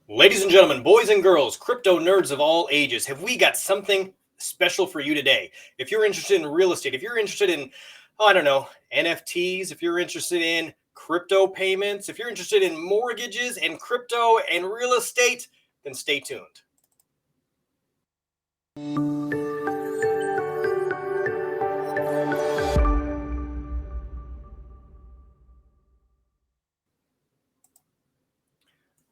Ladies and gentlemen, boys and girls, crypto nerds of all ages, have we got something special for you today? If you're interested in real estate, if you're interested in, I don't know, NFTs, if you're interested in crypto payments, if you're interested in mortgages and crypto and real estate, then stay tuned.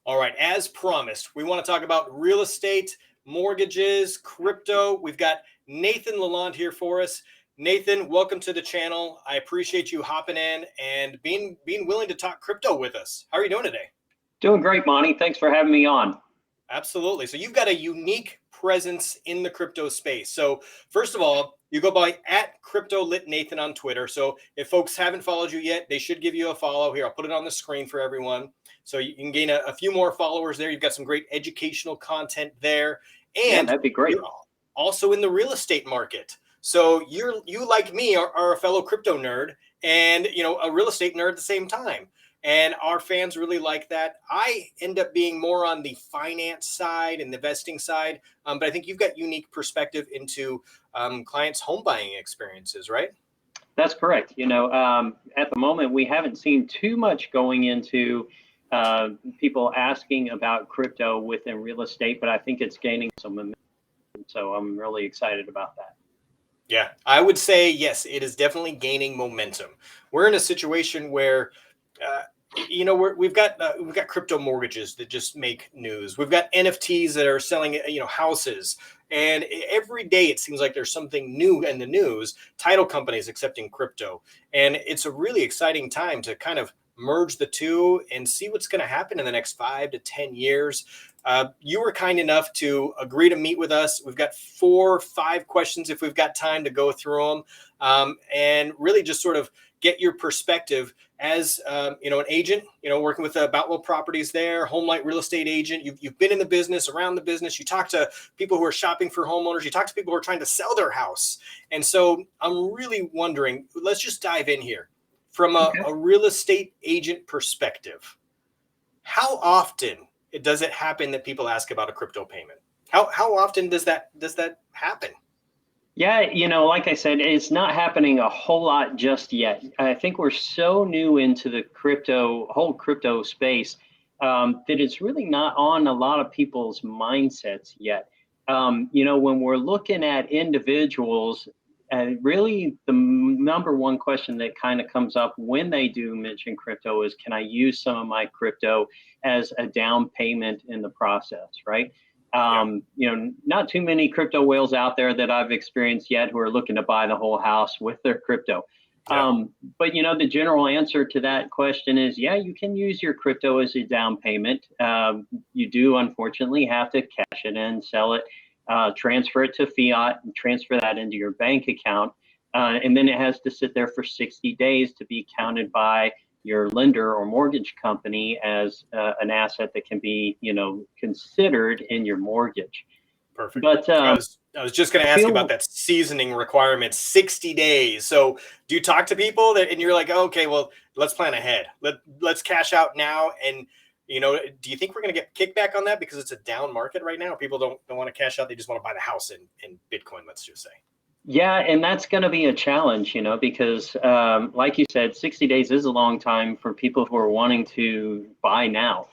All right, as promised, we want to talk about real estate, mortgages, crypto. We've got Nathan Lalonde here for us. Nathan, welcome to the channel. I appreciate you hopping in and being willing to talk crypto with us. How are you doing today? Doing great, Monty. Thanks for having me on. Absolutely. So you've got a unique presence in the crypto space. So first of all, you go by @CryptoLitNathan on Twitter. So if folks haven't followed you yet, they should give you a follow here. I'll put it on the screen for everyone. So you can gain a few more followers there. You've got some great educational content there. And yeah, that'd be great. You're also in the real estate market. So you like me are a fellow crypto nerd and a real estate nerd at the same time. And our fans really like that. I end up being more on the finance side and the investing side, but I think you've got unique perspective into clients' home buying experiences, right? That's correct. At the moment, we haven't seen too much going into people asking about crypto within real estate, but I think it's gaining some momentum. So I'm really excited about that. Yeah, I would say, yes, it is definitely gaining momentum. We're in a situation where we've got crypto mortgages that just make news. We've got NFTs that are selling, houses, and every day it seems like there's something new in the news. Title companies accepting crypto, and it's a really exciting time to kind of merge the two and see what's going to happen in the next 5 to 10 years. You were kind enough to agree to meet with us. We've got 4 or 5 questions if we've got time to go through them, and really just sort of get your perspective as an agent, working with Boutwell Properties there, HomeLight real estate agent. You've been in the business, around the business. You talk to people who are shopping for homeowners. You talk to people who are trying to sell their house. And so I'm really wondering, let's just dive in here. From a real estate agent perspective, how often does it happen that people ask about a crypto payment? How often does that happen? Yeah, like I said, it's not happening a whole lot just yet. I think we're so new into the whole crypto space, that it's really not on a lot of people's mindsets yet. When we're looking at individuals, really the number one question that kind of comes up when they do mention crypto is, can I use some of my crypto as a down payment in the process, right? Not too many crypto whales out there that I've experienced yet who are looking to buy the whole house with their crypto. Yeah. But the general answer to that question is, yeah, you can use your crypto as a down payment. You do unfortunately have to cash it in, sell it, transfer it to fiat, and transfer that into your bank account. And then it has to sit there for 60 days to be counted by your lender or mortgage company as an asset that can be, considered in your mortgage. Perfect. But I was just going to ask you about that seasoning requirement, 60 days. So do you talk to people and you're like, oh, okay, well, let's plan ahead. Let's cash out now. And, do you think we're going to get kickback on that because it's a down market right now? People don't want to cash out. They just want to buy the house in Bitcoin, let's just say. Yeah, and that's going to be a challenge, because like you said, 60 days is a long time for people who are wanting to buy now,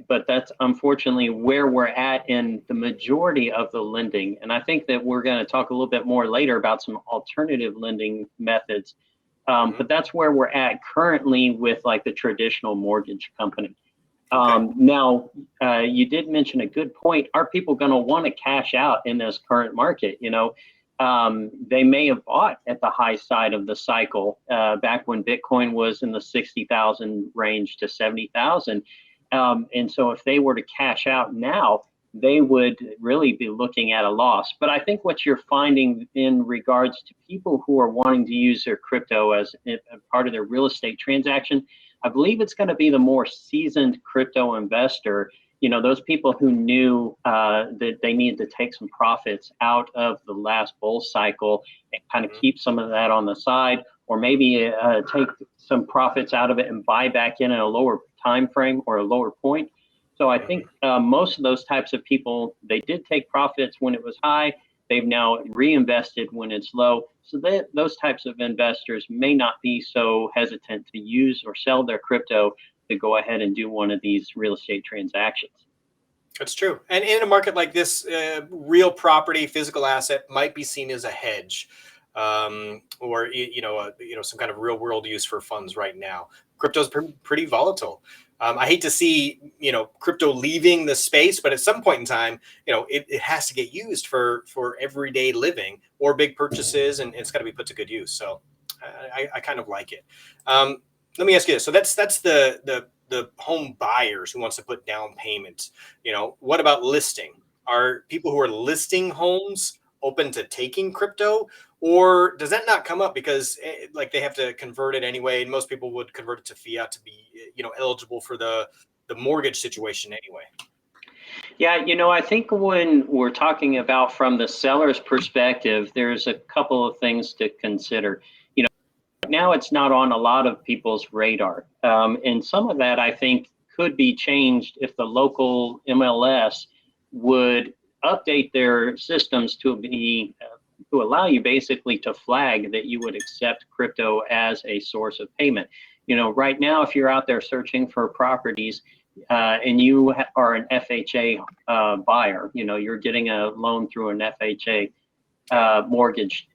but that's unfortunately where we're at in the majority of the lending. And I think that we're going to talk a little bit more later about some alternative lending methods. But that's where we're at currently with like the traditional mortgage company. Now, you did mention a good point. Are people going to want to cash out in this current market? They may have bought at the high side of the cycle back when Bitcoin was in the 60,000 range to 70,000. And so if they were to cash out now, they would really be looking at a loss. But I think what you're finding in regards to people who are wanting to use their crypto as a part of their real estate transaction, I believe it's going to be the more seasoned crypto investor, those people who knew that they needed to take some profits out of the last bull cycle and kind of keep some of that on the side, or maybe take some profits out of it and buy back in a lower time frame or a lower point. So I think most of those types of people, they did take profits when it was high. They've now reinvested when it's low. So those types of investors may not be so hesitant to use or sell their crypto to go ahead and do one of these real estate transactions. That's true. And in a market like this, real property, physical asset might be seen as a hedge, or some kind of real world use for funds right now. Crypto's pretty volatile. I hate to see crypto leaving the space, but at some point in time, it has to get used for everyday living or big purchases, and it's got to be put to good use. So I kind of like it. Let me ask you this. So that's the home buyers who wants to put down payment. What about listing? Are people who are listing homes open to taking crypto, or does that not come up because like they have to convert it anyway, and most people would convert it to fiat to be eligible for the mortgage situation anyway? Yeah, I think when we're talking about from the seller's perspective, there's a couple of things to consider. Now it's not on a lot of people's radar. And some of that I think could be changed if the local MLS would update their systems to allow you basically to flag that you would accept crypto as a source of payment. Right now, if you're out there searching for properties and you are an FHA buyer, you're getting a loan through an FHA mortgage,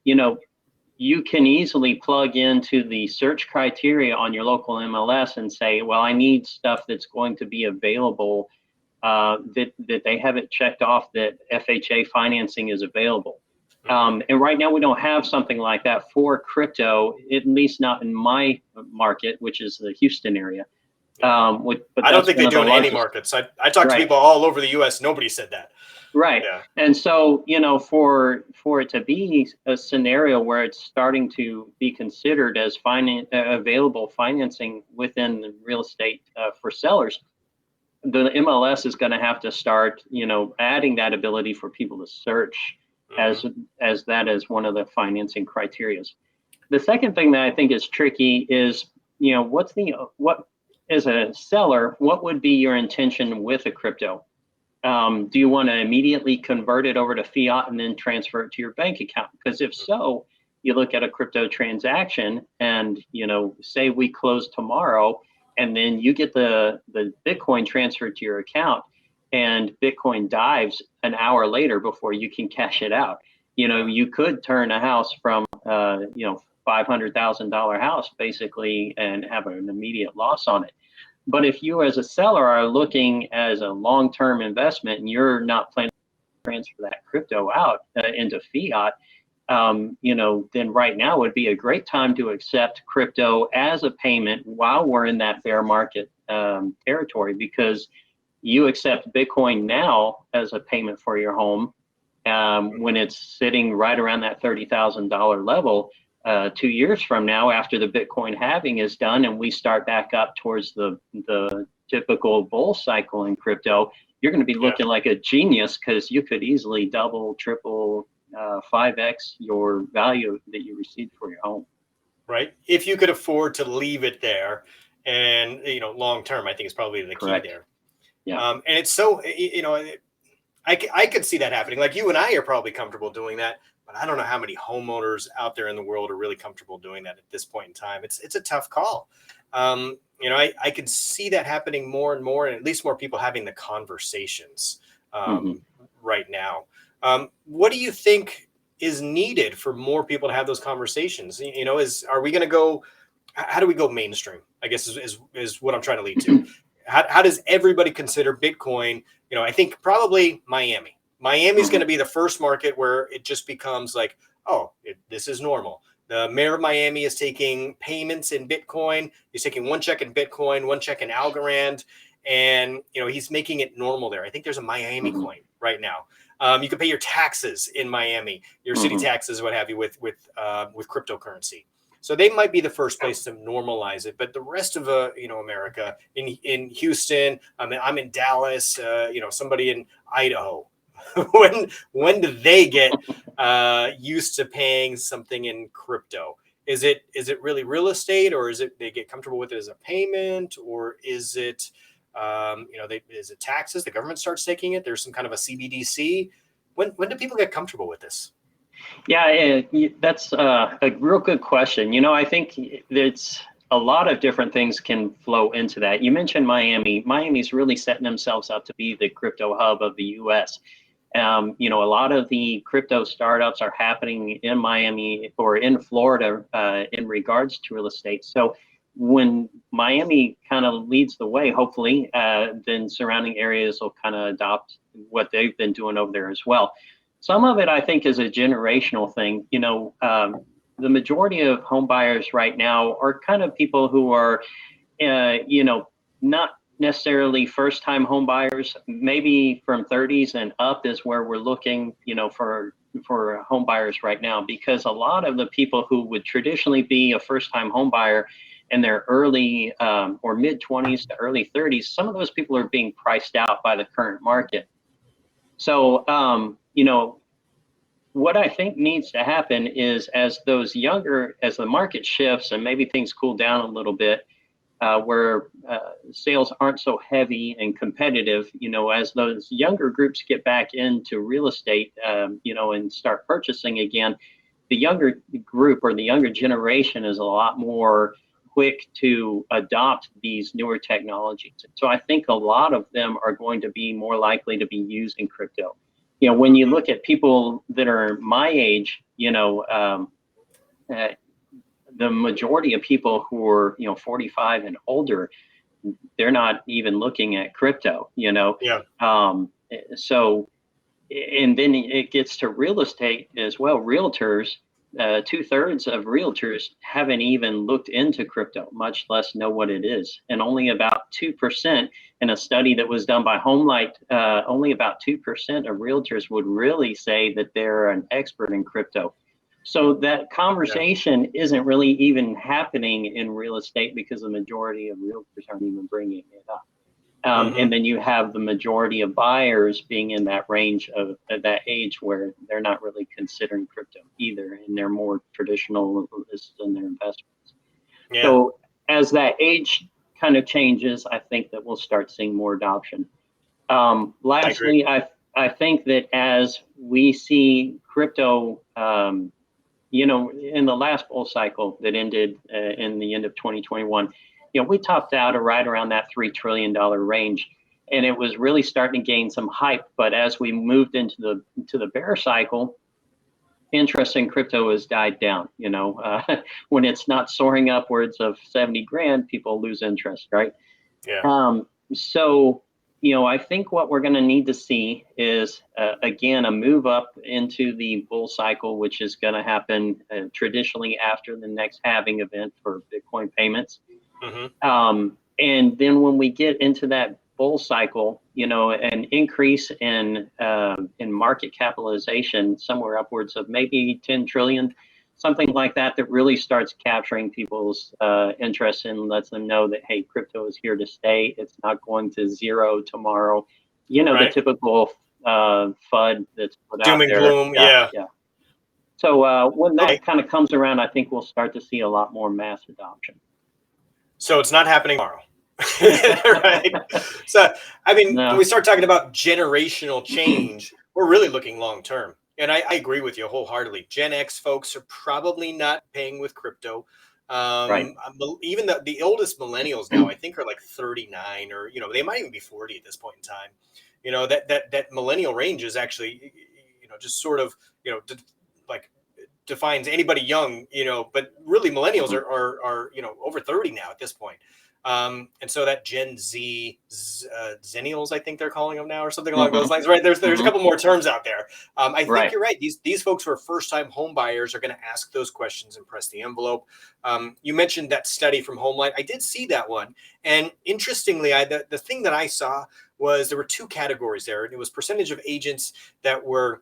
you can easily plug into the search criteria on your local MLS and say, well, I need stuff that's going to be available, that they haven't checked off that FHA financing is available. And right now we don't have something like that for crypto, at least not in my market, which is the Houston area. But I don't think they do in any markets. I talked to people all over the U.S. Nobody said that. Right. Yeah. And so, for it to be a scenario where it's starting to be considered as available financing within the real estate for sellers, the MLS is going to have to start, adding that ability for people to search as that as one of the financing criterias. The second thing that I think is tricky is, what as a seller, what would be your intention with a crypto? Do you want to immediately convert it over to fiat and then transfer it to your bank account? Because if so, you look at a crypto transaction and, say we close tomorrow and then you get the Bitcoin transferred to your account and Bitcoin dives an hour later before you can cash it out. You could turn a house from, $500,000 house basically and have an immediate loss on it. But if you as a seller are looking as a long-term investment and you're not planning to transfer that crypto out into fiat, then right now would be a great time to accept crypto as a payment while we're in that bear market territory, because you accept Bitcoin now as a payment for your home when it's sitting right around that $30,000 level. 2 years from now, after the Bitcoin halving is done and we start back up towards the typical bull cycle in crypto, you're going to be looking like a genius, because you could easily double, triple, 5x your value that you received for your home. Right. If you could afford to leave it there, and long term, I think is probably the key there. Yeah. And it's so I could see that happening. Like you and I are probably comfortable doing that, but I don't know how many homeowners out there in the world are really comfortable doing that at this point in time. It's a tough call. I could see that happening more and more, and at least more people having the conversations right now. What do you think is needed for more people to have those conversations? Are we going to go? How do we go mainstream? I guess is what I'm trying to lead to. How does everybody consider Bitcoin? I think probably Miami. Miami's going to be the first market where it just becomes like, this is normal. The mayor of Miami is taking payments in Bitcoin. He's taking one check in Bitcoin, one check in algorand, and he's making it normal there. I think there's a Miami coin right now. You can pay your taxes in Miami, your city taxes, what have you, with cryptocurrency. So they might be the first place to normalize it, but the rest of America, in Houston, I'm in Dallas, somebody in Idaho. when do they get used to paying something in crypto? Is it really real estate, or is it they get comfortable with it as a payment, or is it Is it taxes? The government starts taking it. There's some kind of a CBDC. When do people get comfortable with this? Yeah, that's a real good question. I think it's a lot of different things can flow into that. You mentioned Miami. Miami's really setting themselves up to be the crypto hub of the U.S. A lot of the crypto startups are happening in Miami or in Florida in regards to real estate. So when Miami kind of leads the way, hopefully, then surrounding areas will kind of adopt what they've been doing over there as well. Some of it, I think, is a generational thing. The majority of home buyers right now are kind of people who are, not necessarily first-time home buyers. Maybe from 30s and up is where we're looking, for home buyers right now, because a lot of the people who would traditionally be a first-time home buyer in their early or mid-20s to early 30s, some of those people are being priced out by the current market. So, what I think needs to happen is as the market shifts and maybe things cool down a little bit, where sales aren't so heavy and competitive, as those younger groups get back into real estate, and start purchasing again, the younger group or the younger generation is a lot more quick to adopt these newer technologies. So I think a lot of them are going to be more likely to be using crypto. When you look at people that are my age, the majority of people who are 45 and older, they're not even looking at crypto. Yeah. So, and then it gets to real estate as well. Realtors, 2/3 of realtors haven't even looked into crypto, much less know what it is. And only about 2%, in a study that was done by Homelight, only about 2% of realtors would really say that they're an expert in crypto. So that conversation isn't really even happening in real estate because the majority of realtors aren't even bringing it up. And then you have the majority of buyers being in that range of that age where they're not really considering crypto either, and they're more traditional in their investments. Yeah. So as that age kind of changes, I think that we'll start seeing more adoption. Lastly, I think that as we see crypto, in the last bull cycle that ended in the end of 2021, we topped out right around that $3 trillion range, and it was really starting to gain some hype. But as we moved into the bear cycle, interest in crypto has died down. When it's not soaring upwards of 70 grand, people lose interest, right? Yeah. So, I think what we're going to need to see is, again, a move up into the bull cycle, which is going to happen traditionally after the next halving event for Bitcoin payments. And then when we get into that bull cycle, an increase in market capitalization somewhere upwards of maybe 10 trillion, something like that really starts capturing people's interest and lets them know that, hey, crypto is here to stay. It's not going to zero tomorrow. The typical FUD that's put doom out and there. Gloom. Yeah. So when that kind of comes around, I think we'll start to see a lot more mass adoption. So it's not happening tomorrow. Right. So, when we start talking about generational change, we're really looking long term. And I agree with you wholeheartedly. Gen X folks are probably not paying with crypto. Right. Even the oldest millennials now, I think, are like 39, or they might even be 40 at this point in time. That millennial range is actually, just sort of, defines anybody young, but really millennials are over 30 now at this point. And so that Gen Z, Zennials, I think they're calling them now, or something along those lines, right? There's a couple more terms out there. I think you're right. These folks who are first-time home buyers are going to ask those questions and press the envelope. You mentioned that study from Homelight. I did see that one, and interestingly, the thing that I saw was there were two categories there, and it was percentage of agents that were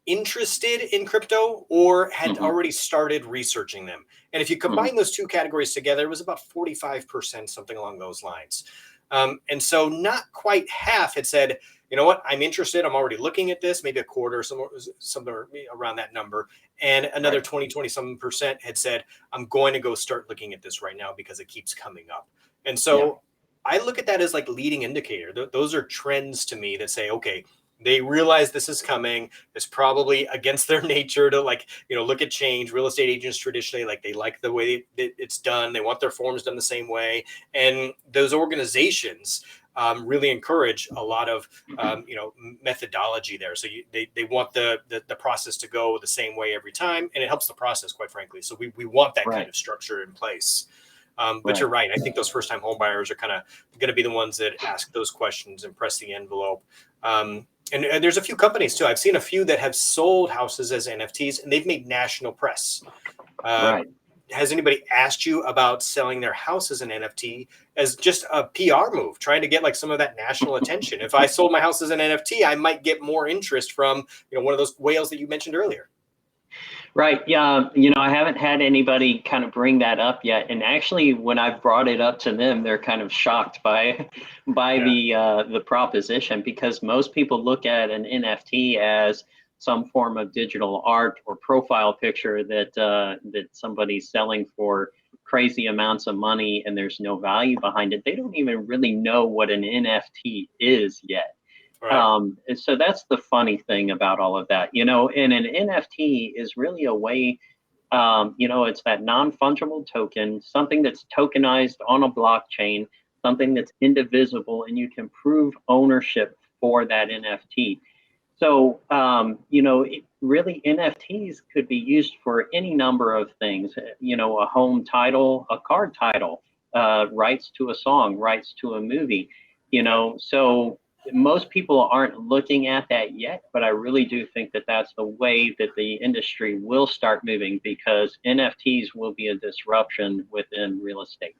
interested in crypto or had already started researching them. And if you combine those two categories together, it was about 45%, something along those lines. And so not quite half had said, you know what, I'm interested. I'm already looking at this, maybe a quarter, somewhere around that number. And another 20-something% had said, I'm going to go start looking at this right now because it keeps coming up. And so I look at that as like leading indicator. Those are trends to me that say, okay, they realize this is coming. It's probably against their nature to like, look at change. Real estate agents traditionally, like they like the way it's done. They want their forms done the same way. And those organizations really encourage a lot of, methodology there. So they want the process to go the same way every time. And it helps the process, quite frankly. So we want that kind of structure in place. But you're right. I think those first-time home buyers are kind of going to be the ones that ask those questions and press the envelope. And there's a few companies too. I've seen a few that have sold houses as NFTs, and they've made national press. Has anybody asked you about selling their house as an NFT as just a PR move, trying to get like some of that national attention? If I sold my house as an NFT, I might get more interest from, one of those whales that you mentioned earlier. Right. Yeah. I haven't had anybody kind of bring that up yet. And actually, when I've brought it up to them, they're kind of shocked by the proposition, because most people look at an NFT as some form of digital art or profile picture that somebody's selling for crazy amounts of money and there's no value behind it. They don't even really know what an NFT is yet. Right. And so that's the funny thing about all of that, and an NFT is really a way, it's that non-fungible token, something that's tokenized on a blockchain, something that's indivisible, and you can prove ownership for that NFT. So, really NFTs could be used for any number of things, a home title, a car title, rights to a song, rights to a movie, so most people aren't looking at that yet, but I really do think that that's the way that the industry will start moving, because NFTs will be a disruption within real estate.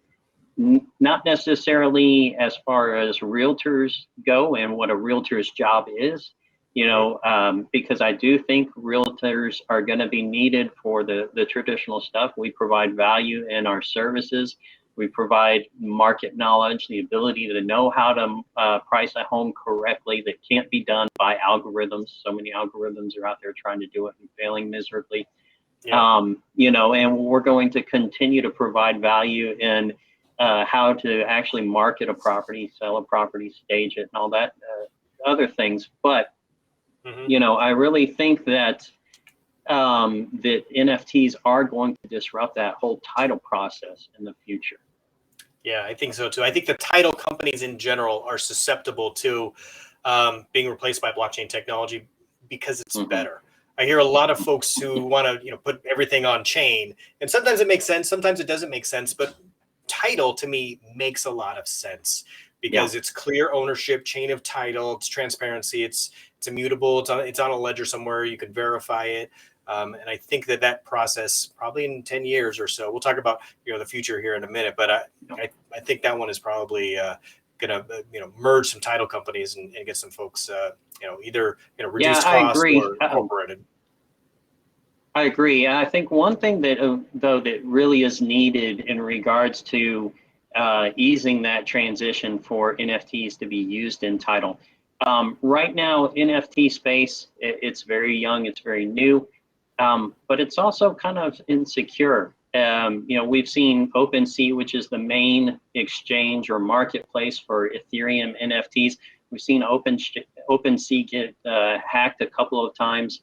Not necessarily as far as realtors go and what a realtor's job is, because I do think realtors are going to be needed for the traditional stuff. We provide value in our services. We provide market knowledge, the ability to know how to price a home correctly that can't be done by algorithms. So many algorithms are out there trying to do it and failing miserably. Yeah. And we're going to continue to provide value in how to actually market a property, sell a property, stage it, and all that other things. But, I really think that that NFTs are going to disrupt that whole title process in the future. Yeah, I think so too. I think the title companies in general are susceptible to being replaced by blockchain technology because it's better. I hear a lot of folks who want to, put everything on chain, and sometimes it makes sense, sometimes it doesn't make sense. But title to me makes a lot of sense because it's clear ownership, chain of title, it's transparency, it's immutable, it's on a ledger somewhere, you can verify it. And I think that process, probably in 10 years or so, we'll talk about the future here in a minute, but I think that one is probably going to merge some title companies and get some folks either reduce costs or incorporated. I agree. I think one thing that though that really is needed in regards to easing that transition for NFTs to be used in title. Right now, NFT space, it's very young, it's very new. But it's also kind of insecure. We've seen OpenSea, which is the main exchange or marketplace for Ethereum NFTs. We've seen OpenSea get hacked a couple of times.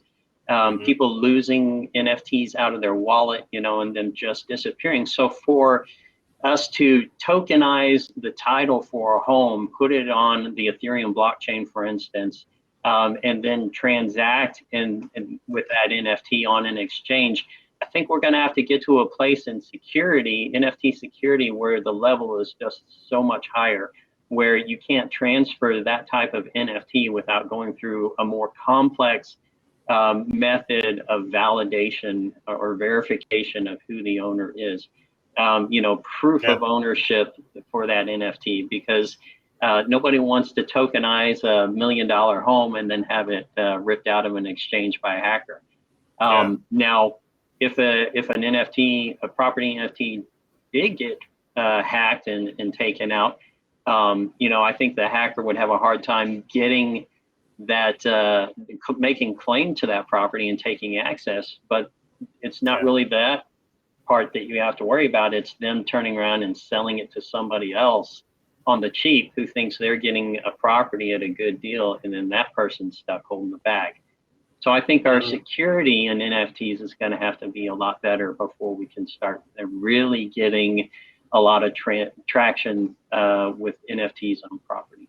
People losing NFTs out of their wallet, and them just disappearing. So for us to tokenize the title for a home, put it on the Ethereum blockchain, for instance, and then transact with that NFT on an exchange, I think we're going to have to get to a place in security, NFT security, where the level is just so much higher, where you can't transfer that type of NFT without going through a more complex method of validation or verification of who the owner is. Proof of ownership for that NFT, because nobody wants to tokenize $1 million home and then have it ripped out of an exchange by a hacker. Now, if an NFT, a property NFT, did get hacked and taken out, I think the hacker would have a hard time getting that, making claim to that property and taking access. But it's not really that part that you have to worry about. It's them turning around and selling it to somebody else on the cheap who thinks they're getting a property at a good deal, and then that person's stuck holding the bag. So I think our security in NFTs is going to have to be a lot better before we can start really getting a lot of traction with NFTs on property.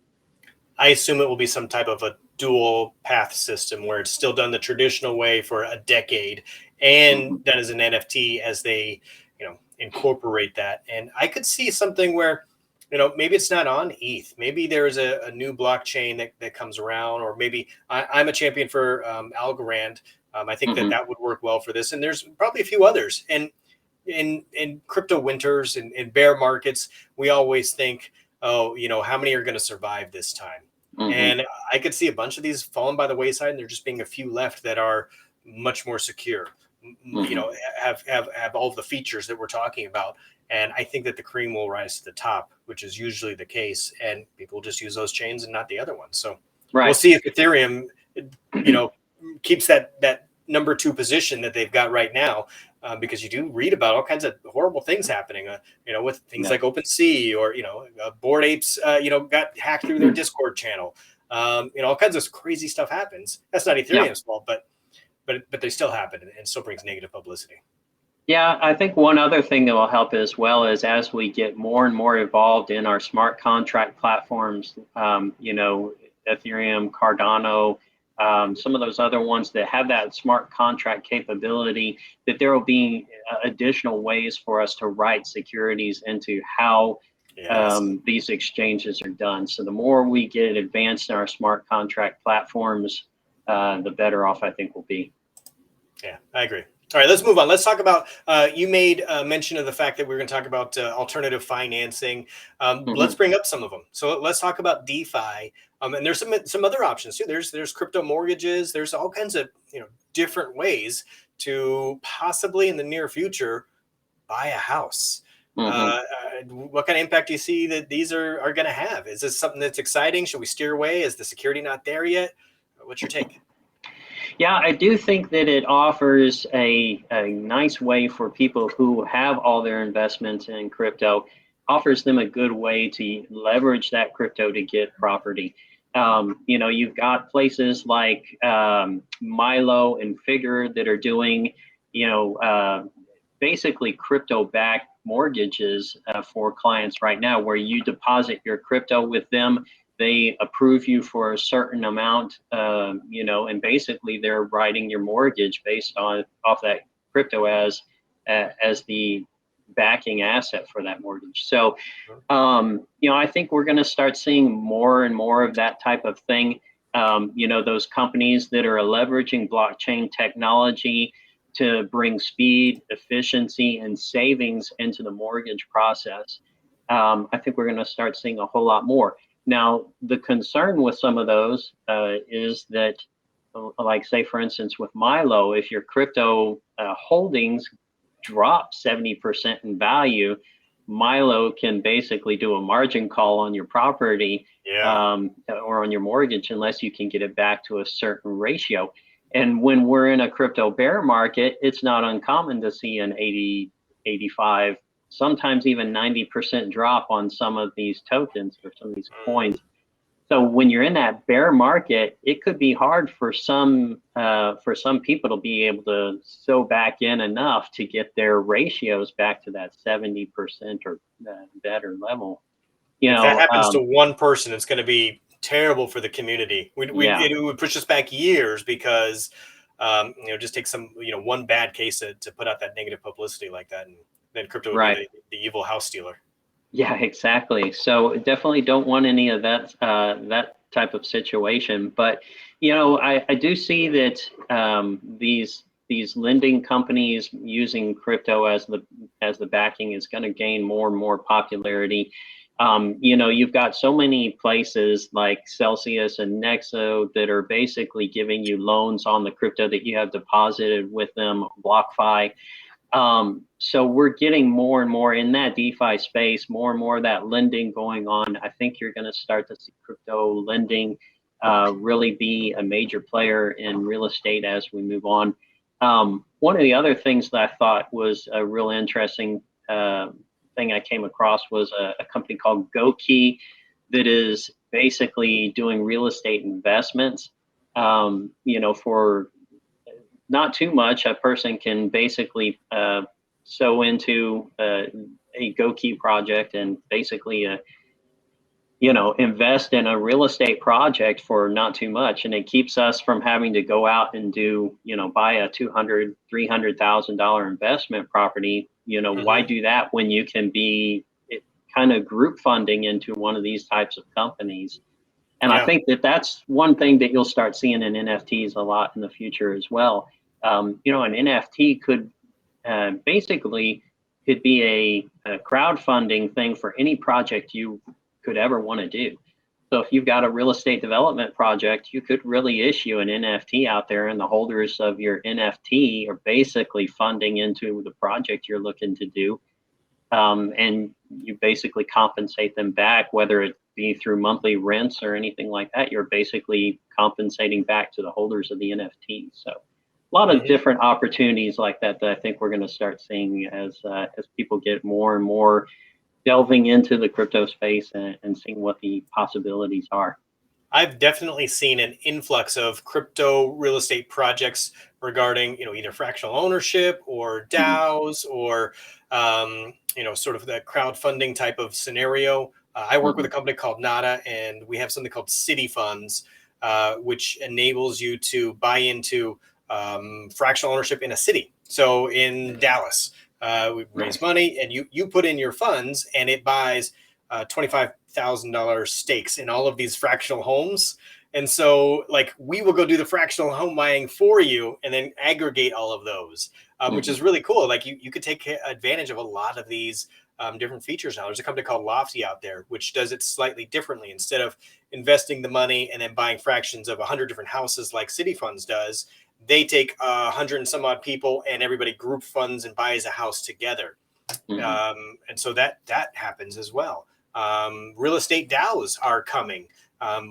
I assume it will be some type of a dual path system where it's still done the traditional way for a decade and done as an NFT as they, incorporate that. And I could see something where, maybe it's not on ETH. Maybe there's a new blockchain that comes around, or maybe I'm a champion for algorand. I think that would work well for this. And there's probably a few others. And in crypto winters and in bear markets, we always think, oh, how many are going to survive this time? And I could see a bunch of these falling by the wayside, and there just being a few left that are much more secure, have all of the features that we're talking about. And I think that the cream will rise to the top, which is usually the case. And people just use those chains and not the other ones. So we'll see if Ethereum, keeps that number 2 position that they've got right now. Because you do read about all kinds of horrible things happening, with things like OpenSea, or, Bored Apes, got hacked through their Discord channel. All kinds of crazy stuff happens. That's not Ethereum's fault, but they still happen, and still brings negative publicity. Yeah, I think one other thing that will help as well is as we get more and more involved in our smart contract platforms, Ethereum, Cardano, some of those other ones that have that smart contract capability, that there will be additional ways for us to write securities into how these exchanges are done. So the more we get advanced in our smart contract platforms, the better off I think we'll be. Yeah, I agree. All right, let's move on. Let's talk about, you made mention of the fact that we're going to talk about alternative financing. Let's bring up some of them. So let's talk about DeFi. And there's some other options too. There's crypto mortgages. There's all kinds of different ways to possibly in the near future buy a house. What kind of impact do you see that these are going to have? Is this something that's exciting? Should we steer away? Is the security not there yet? What's your take? Yeah, I do think that it offers a nice way for people who have all their investments in crypto, offers them a good way to leverage that crypto to get property. You've got places like Milo and Figure that are doing, basically crypto-backed mortgages for clients right now, where you deposit your crypto with them. They approve you for a certain amount, and basically they're writing your mortgage based off that crypto as the backing asset for that mortgage. So, I think we're going to start seeing more and more of that type of thing. Those companies that are leveraging blockchain technology to bring speed, efficiency, and savings into the mortgage process. I think we're going to start seeing a whole lot more. Now, the concern with some of those is that, like say, for instance, with Milo, if your crypto holdings drop 70% in value, Milo can basically do a margin call on your property or on your mortgage unless you can get it back to a certain ratio. And when we're in a crypto bear market, it's not uncommon to see an 80, 85, sometimes even 90% drop on some of these tokens or some of these coins. So when you're in that bear market, it could be hard for some people to be able to sew back in enough to get their ratios back to that 70% or better level. If that happens to one person, it's going to be terrible for the community. It would push us back years because just take some one bad case to put out that negative publicity like that, and then crypto would be the evil house stealer. Yeah, exactly. So definitely don't want any of that that type of situation. But I do see that these lending companies using crypto as the backing is going to gain more and more popularity. You've got so many places like Celsius and Nexo that are basically giving you loans on the crypto that you have deposited with them, BlockFi. So we're getting more and more in that DeFi space, more and more of that lending going on. I think you're going to start to see crypto lending really be a major player in real estate as we move on. One of the other things that I thought was a real interesting thing I came across was a company called GoKey that is basically doing real estate investments. For not too much, a person can basically sow into a GoKey project and basically invest in a real estate project for not too much. And it keeps us from having to go out and buy a $200,000, $300,000 investment property. Why do that when you can be kind of group funding into one of these types of companies? And I think that's one thing that you'll start seeing in NFTs a lot in the future as well. An NFT could basically could be a crowdfunding thing for any project you could ever want to do. So if you've got a real estate development project, you could really issue an NFT out there, and the holders of your NFT are basically funding into the project you're looking to do. And you basically compensate them back, whether it be through monthly rents or anything like that. You're basically compensating back to the holders of the NFT. So a lot of different opportunities like that I think we're going to start seeing as people get more and more delving into the crypto space and seeing what the possibilities are. I've definitely seen an influx of crypto real estate projects regarding, either fractional ownership or DAOs or, sort of the crowdfunding type of scenario. I work with a company called NADA, and we have something called City Funds, which enables you to buy into fractional ownership in a city. So in Dallas, we raise money, and you put in your funds, and it buys $25,000 stakes in all of these fractional homes. And so, we will go do the fractional home buying for you, and then aggregate all of those, which is really cool. You could take advantage of a lot of these different features now. There's a company called Lofty out there, which does it slightly differently. Instead of investing the money and then buying fractions of 100 different houses like City Funds does, they take 100 and some odd people, and everybody group funds and buys a house together. And so that happens as well. Real estate DAOs are coming.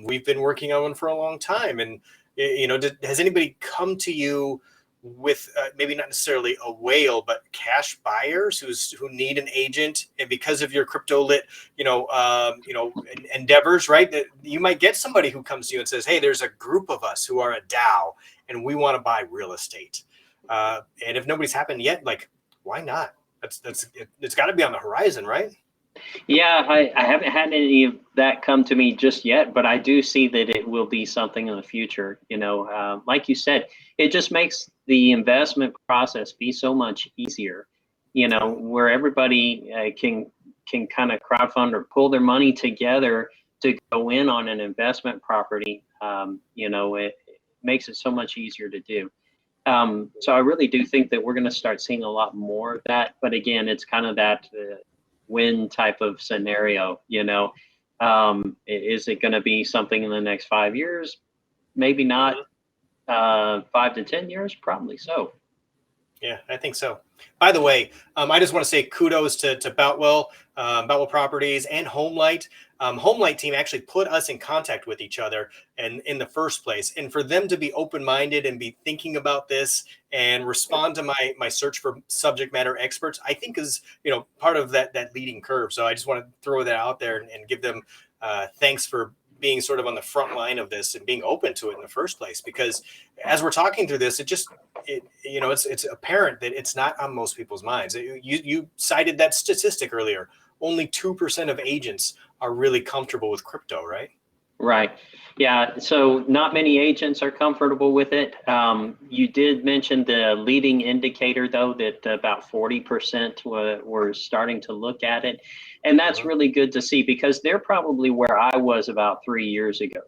We've been working on one for a long time. And, has anybody come to you with maybe not necessarily a whale, but cash buyers who need an agent, and because of your crypto lit, endeavors, right? That you might get somebody who comes to you and says, "Hey, there's a group of us who are a DAO, and we want to buy real estate." And if nobody's happened yet, why not? It's got to be on the horizon, right? Yeah, I haven't had any of that come to me just yet, but I do see that it will be something in the future. Like you said, it just makes the investment process be so much easier. Where everybody can kind of crowdfund or pull their money together to go in on an investment property. It makes it so much easier to do. So I really do think that we're going to start seeing a lot more of that. But again, it's kind of that win type of scenario. Is it going to be something in the next 5 years? Maybe not. 5 to 10 years, probably so. Yeah, I think so. By the way, I just want to say kudos to Boutwell Properties and Homelight. Homelight team actually put us in contact with each other and in the first place. And for them to be open-minded and be thinking about this and respond to my search for subject matter experts, I think is, part of that leading curve. So I just want to throw that out there and give them thanks for being sort of on the front line of this and being open to it in the first place. Because as we're talking through this, it's apparent that it's not on most people's minds. You cited that statistic earlier. Only 2% of agents are really comfortable with crypto, right? Right. Yeah. So not many agents are comfortable with it. You did mention the leading indicator, though, that about 40% were starting to look at it. And that's really good to see, because they're probably where I was about 3 years ago,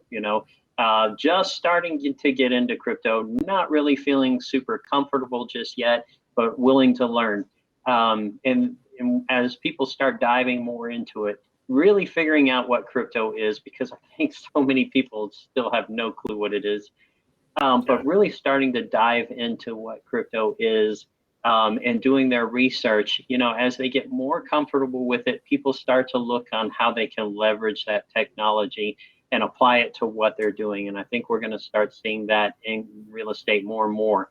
just starting to get into crypto, not really feeling super comfortable just yet, but willing to learn. And as people start diving more into it, really figuring out what crypto is, because I think so many people still have no clue what it is, but really starting to dive into what crypto is, and doing their research. As they get more comfortable with it, people start to look on how they can leverage that technology and apply it to what they're doing. And I think we're going to start seeing that in real estate more and more.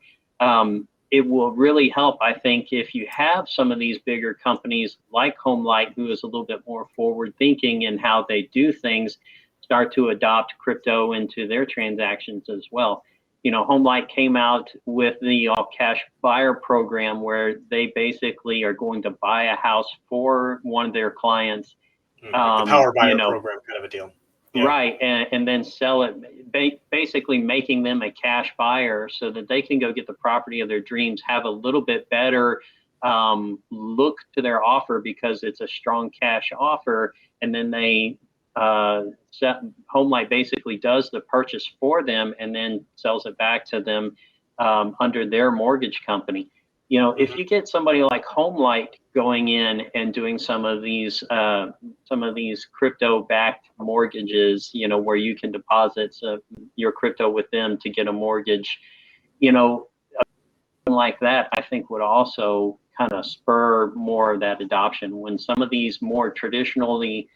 it will really help, I think, if you have some of these bigger companies like HomeLight, who is a little bit more forward thinking in how they do things, start to adopt crypto into their transactions as well. You know, HomeLight came out with the all cash buyer program, where they basically are going to buy a house for one of their clients. Like the power buyer program kind of a deal. Yeah. Right, and then sell it, basically making them a cash buyer so that they can go get the property of their dreams, have a little bit better look to their offer because it's a strong cash offer, and then they HomeLight basically does the purchase for them and then sells it back to them under their mortgage company. You know, if you get somebody like HomeLight going in and doing some of these crypto-backed mortgages, you know, where you can deposit your crypto with them to get a mortgage, you know, something like that, I think would also kind of spur more of that adoption. When some of these more traditionally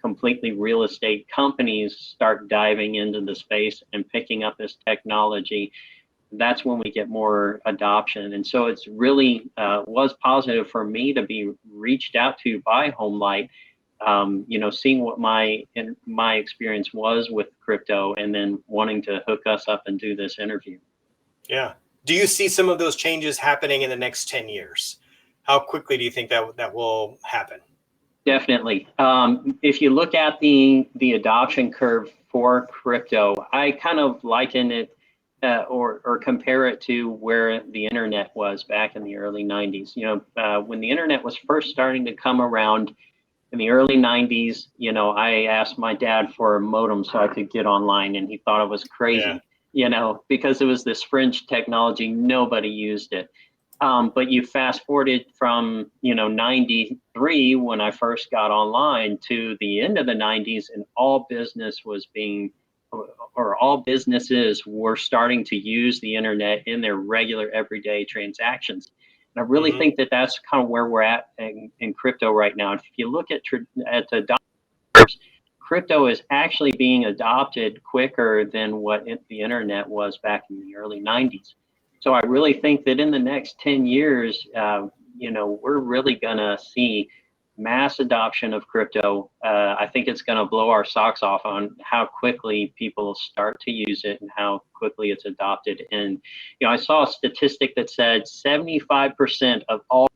completely real estate companies start diving into the space and picking up this technology, that's when we get more adoption. And so it's really was positive for me to be reached out to by HomeLight, you know, seeing what my experience was with crypto and then wanting to hook us up and do this interview. Yeah. Do you see some of those changes happening in the next 10 years? How quickly do you think that will happen? Definitely. If you look at the adoption curve for crypto, I kind of liken it or compare it to where the internet was back in the early 90s. You know, when the internet was first starting to come around in the early 90s, you know, I asked my dad for a modem so I could get online, and he thought it was crazy, you know, because it was this fringe technology, nobody used it. But you fast forwarded from, you know, 93 when I first got online to the end of the 90s, and all businesses were starting to use the internet in their regular everyday transactions. And I really think that that's kind of where we're at in crypto right now. If you look at the dollars, crypto is actually being adopted quicker than what the internet was back in the early 90s. So I really think that in the next 10 years, you know, we're really going to see mass adoption of crypto. I think it's going to blow our socks off on how quickly people start to use it and how quickly it's adopted. And, you know, I saw a statistic that said 75% of all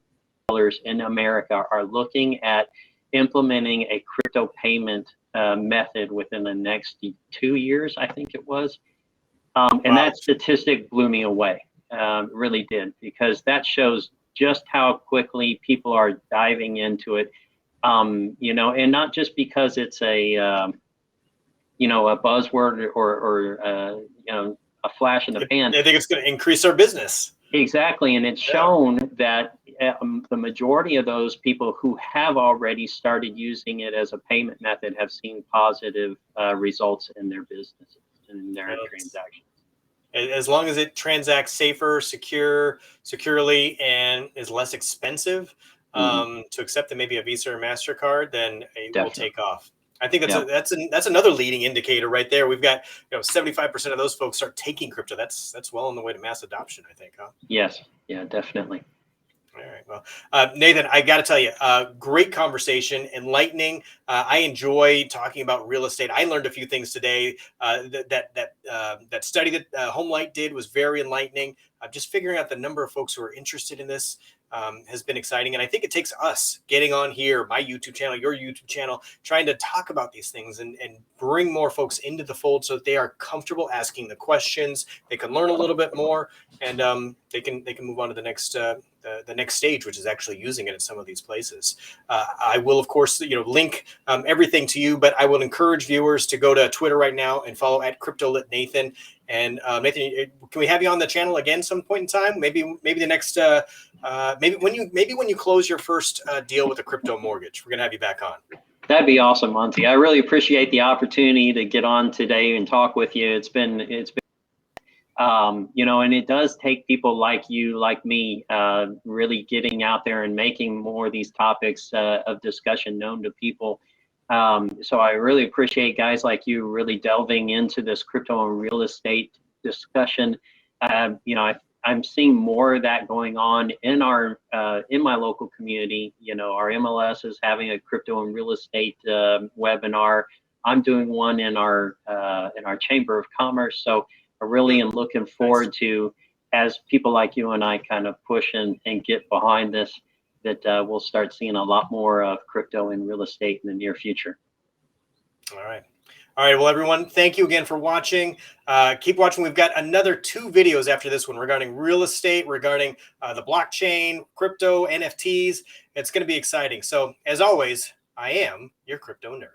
dollars in America are looking at implementing a crypto payment method within the next 2 years, I think it was. And that statistic blew me away. Really did, because that shows just how quickly people are diving into it, you know, and not just because it's a, you know, a buzzword or you know, a flash in the pan. I think it's going to increase our business. Exactly, and it's shown that the majority of those people who have already started using it as a payment method have seen positive results in their businesses and in their transactions. As long as it transacts safer, securely, and is less expensive to accept than maybe a Visa or MasterCard, then it will take off. I think that's another leading indicator right there. We've got, you know, 75% of those folks start taking crypto. That's well on the way to mass adoption, I think, huh? Yes. Yeah, definitely. All right. Well, Nathan, I got to tell you, great conversation, enlightening. I enjoy talking about real estate. I learned a few things today. That study that HomeLight did was very enlightening. Just figuring out the number of folks who are interested in this has been exciting. And I think it takes us getting on here, my YouTube channel, your YouTube channel, trying to talk about these things and bring more folks into the fold so that they are comfortable asking the questions. They can learn a little bit more, and they can move on to the next stage, which is actually using it in some of these places. I will, of course, you know, link everything to you, but I will encourage viewers to go to Twitter right now and follow at CryptoLitNathan. And Nathan, can we have you on the channel again some point in time? Maybe the next maybe when you close your first deal with a crypto mortgage, we're gonna have you back on. That'd be awesome, Monty. I really appreciate the opportunity to get on today and talk with you. It's been you know, and it does take people like you, like me, really getting out there and making more of these topics of discussion known to people. So I really appreciate guys like you really delving into this crypto and real estate discussion. You know, I'm seeing more of that going on in our in my local community. You know, our MLS is having a crypto and real estate webinar. I'm doing one in our Chamber of Commerce. So I really am looking forward to, as people like you and I kind of push and get behind this, that we'll start seeing a lot more of crypto and real estate in the near future. All right. All right. Well, everyone, thank you again for watching. Keep watching. We've got another 2 videos after this one regarding real estate, regarding the blockchain, crypto, NFTs. It's going to be exciting. So as always, I am your crypto nerd.